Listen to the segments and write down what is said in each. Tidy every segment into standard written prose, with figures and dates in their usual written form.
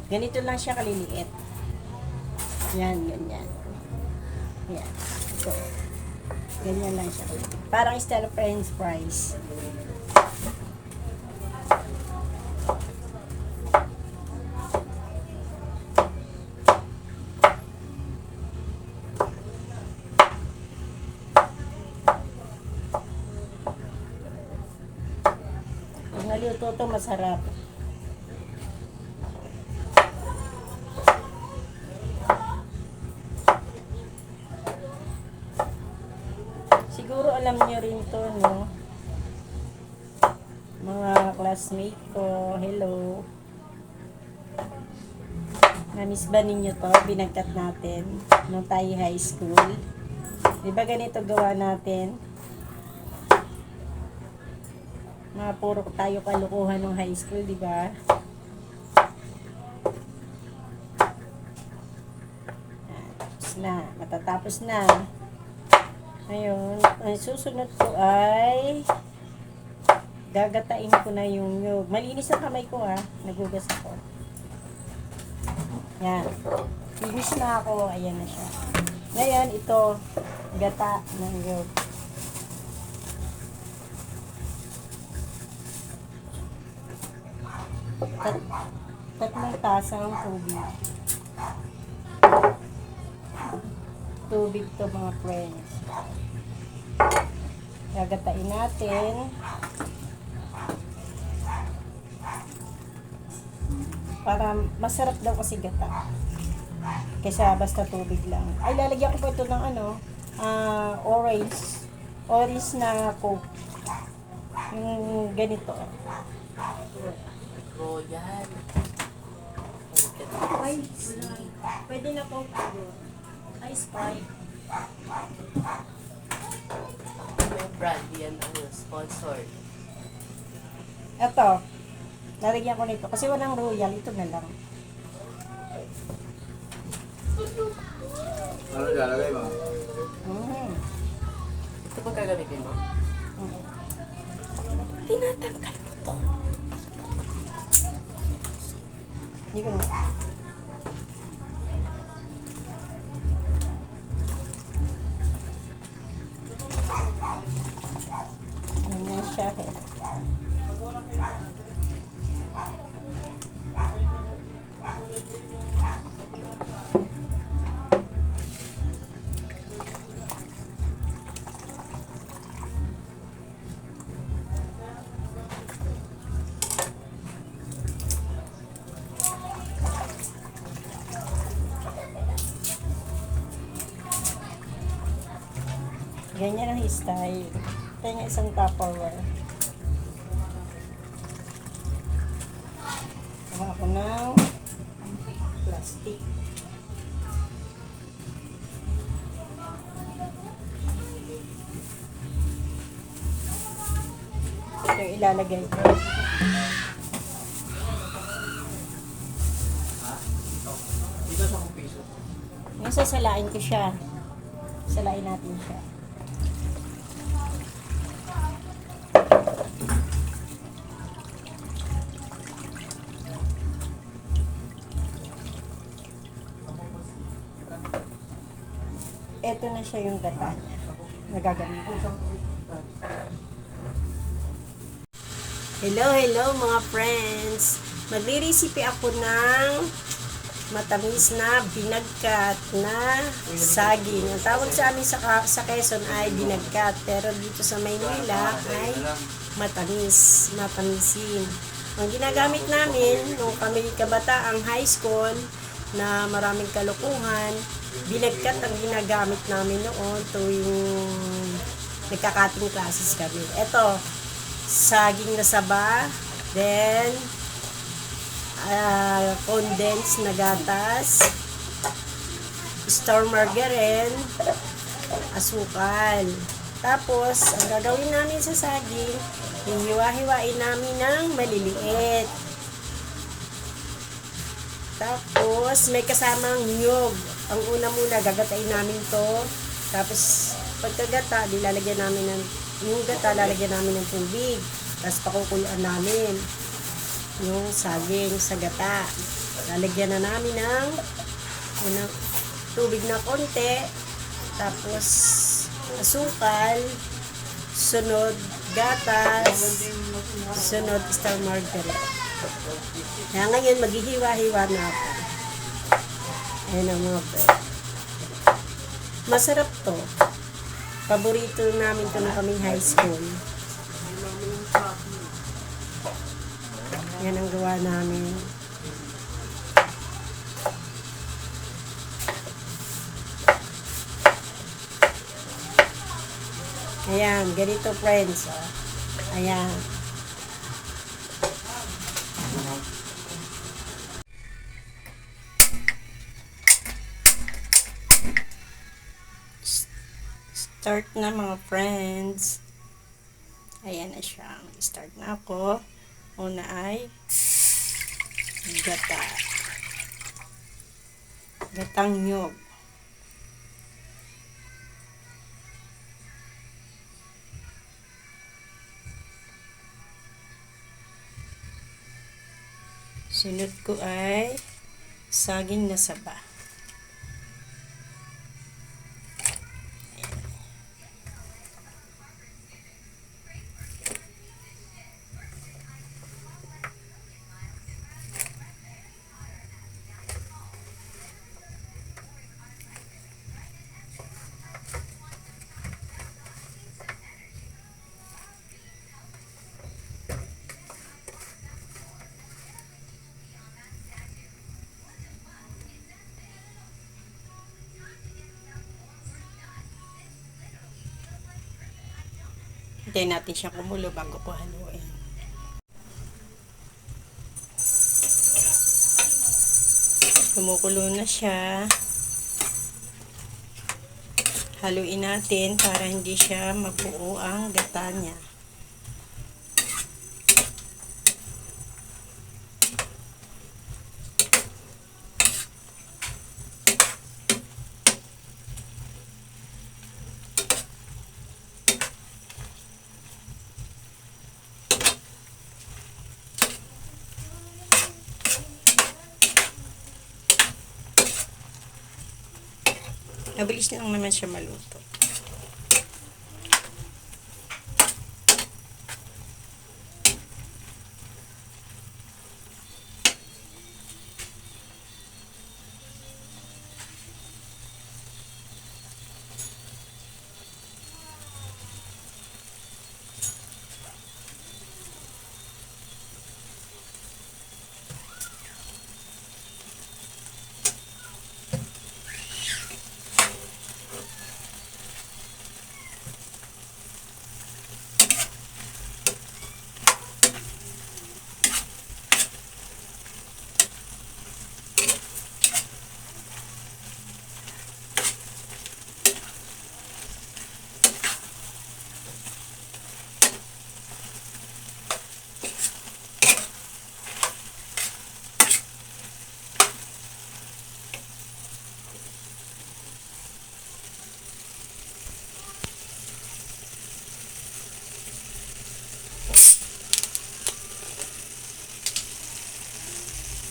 Ganito lang siya kaliliit. Yan, ganyan. Yan. Ito. Ganyan lang siya kaliliit. Parang style of french fries. Pag naluto ito, masarap. Siguro alam niyo rin to, no? Mga classmate ko, hello. Namiss ba ninyo to? Binagkat natin nung tayo high school. Di ba ganito gawa natin? Mga puro tayo kalukuhan ng high school, di ba? Tapos na, matatapos na. Ngayon, ang susunod ko ay gagatain ko na yung nyug. Malinis ang kamay ko, ha. Nagugas ako. Yan. Finish na ako. Ayan na siya. Ngayon, ito, gata ng nyug. Tatlong tasang tubig. Tubig to, mga friends. Gagatain natin. Para masarap daw kasi gata. Kaysa basta tubig lang. Ay, lalagyan ko pa ito ng orange. Orange na coke. Yung ganito. Royal. Ay, pwede na coke. Ay, Sprite. Yung brand yan ang sponsor. Ito. Lalagyan ko nito. Kasi walang royal. Ito na lang. Ano lalagay mo? Ito ba gagamitin mo? Tinatanggal ko to. Hindi ko na. Ganyan siya. Ganyan ang style. Ito yung isang Tupperware. Kuha ko ng plastic. Ito yung ilalagay ko. Dito sa piso. Ngayon sasalain ko siya. Salain natin siya. Ito na siya yung gata niya. Nagagamit ko. Hello mga friends! Magre-recipe ako ng matamis na binagkat na saging. Ang tawag sa amin sa Quezon ay binagkat. Pero dito sa Maynila ay matamis. Matamisin. Ang ginagamit namin nung kami kabataang high school na maraming kalukuhan, binagkat ang ginagamit namin noon tuwing nagkakating classes kami. Ito, saging na saba, then condensed na gatas, store margarine, asukal. Tapos, ang gagawin namin sa saging, hihiwa-hiwain namin ng maliliit. Tapos, may kasamang niyog. Ang una muna, gagatain namin to. Tapos, pagkagata, lalagyan namin ng, yung gata, lalagyan namin ng tubig. Tapos, pakukuluan namin yung saging sa gata. Lalagyan na namin ng unang tubig na konti, tapos asukal, sunod gatas, sunod star margarine. Kaya ngayon maghihiwa-hiwa na ako. Ayan ang mga friend. Masarap to. Paborito namin to nung kaming high school. Yan ang gawa namin. Ayan, ganito friends. Oh. Ayan. Start na mga friends. Ayan na siya. Start na ako. Una ay gata. Gatang nyog. Sunod ko ay saging na saba. Hintayin natin siya kumulo bago ko haluin. Kumukulo na siya. Haluin natin para hindi siya mabuo ang gata niya. Mabilis lang naman siya maluto.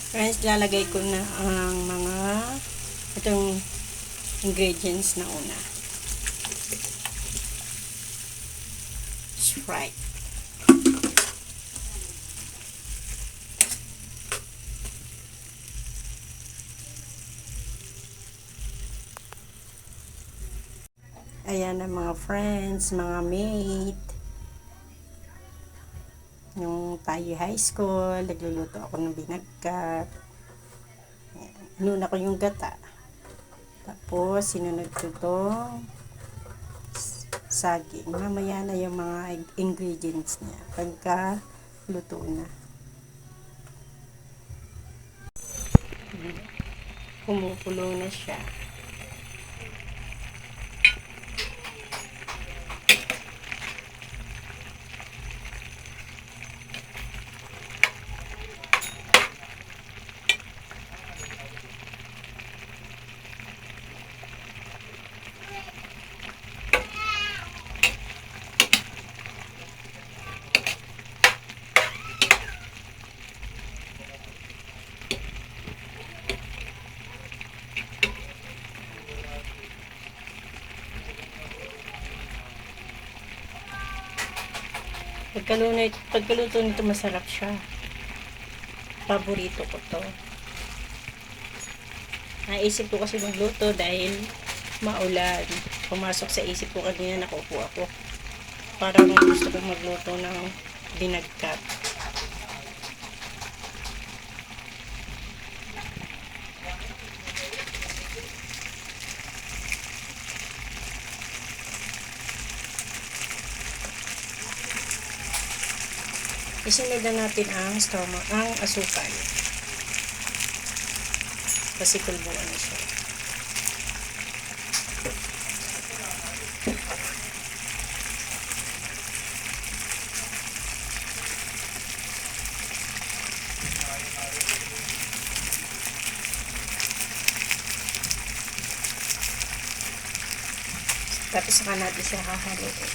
Friends, lalagay ko na ang mga itong ingredients na una. Sprite. Ayan na mga friends, mga mate. Nung tayo high school, nagluluto ako ng binagkat. Inuna ko yung gata. Tapos, sinunod ko itong saging. Mamaya na yung mga ingredients niya. Pagka luto na. Kumukulo na siya. Pagkaluto nito masarap siya. Paborito ko to. Naisip ko kasi magluto dahil maulan. Pumasok sa isip ko kanina, nakaupo ako. Parang gusto kong magluto ng binagkat. Isunod na natin ang asukal. Kasi kulbuan na siya. Tapos saka natin siya hahaluin.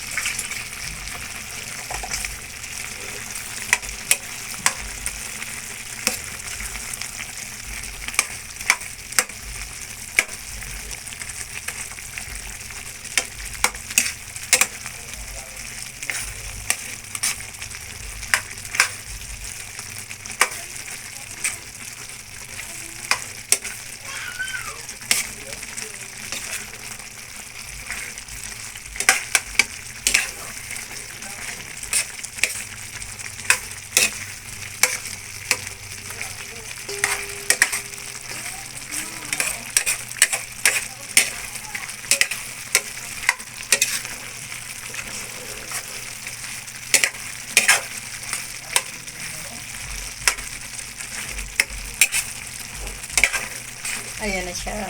Ayan na siya.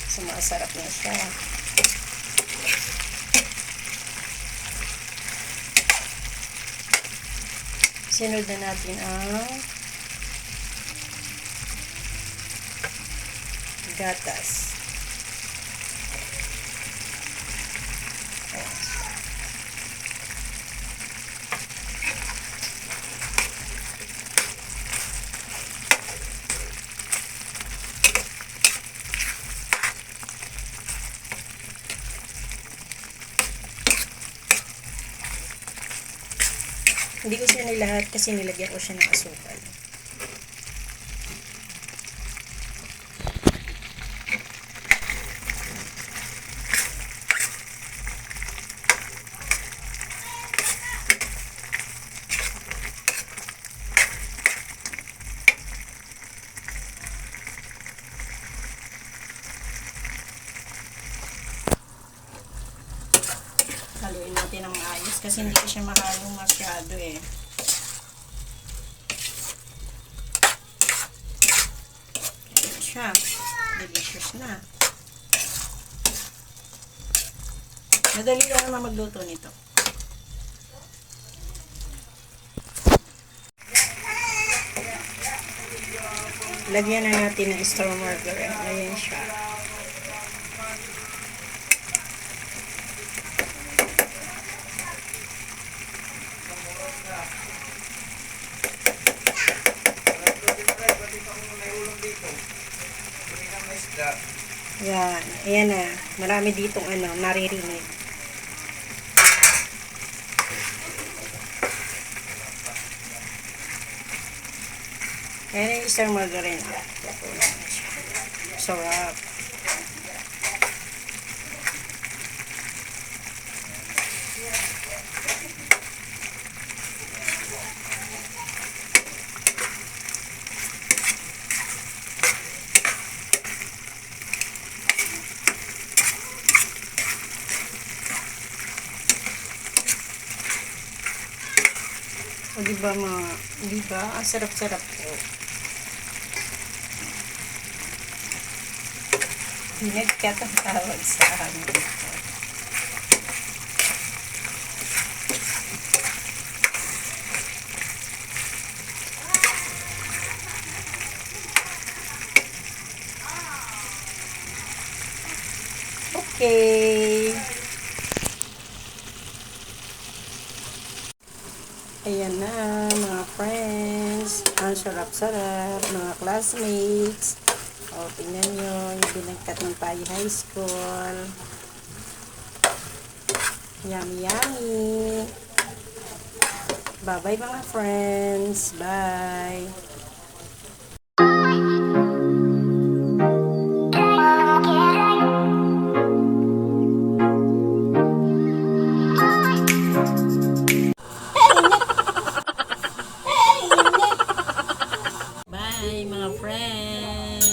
Sumasarap na siya. Sinod na natin ang gatas. Ayan. Hindi ko siya nilahat kasi nilagyan ko siya ng asukal. Haluin natin ng maayos kasi hindi ko siya mahalong masyado eh. Ayan siya. Delicious na. Madali lang naman magluto nito. Lagyan na natin ng extra margarine. Ayan siya. Yan. Ayan na. Marami ditong naririnig. Ayan yung isang margarine. Sarap. O diba ang sarap-sarap po. Binagkat ang tawag sa amin ito. Okay. Ayan na, mga friends. Ang sarap-sarap, mga classmates. O, tingnan nyo, yung binagkat ng Tayo High School. Yummy, yummy. Bye-bye mga friends. Bye. Bye mga friends.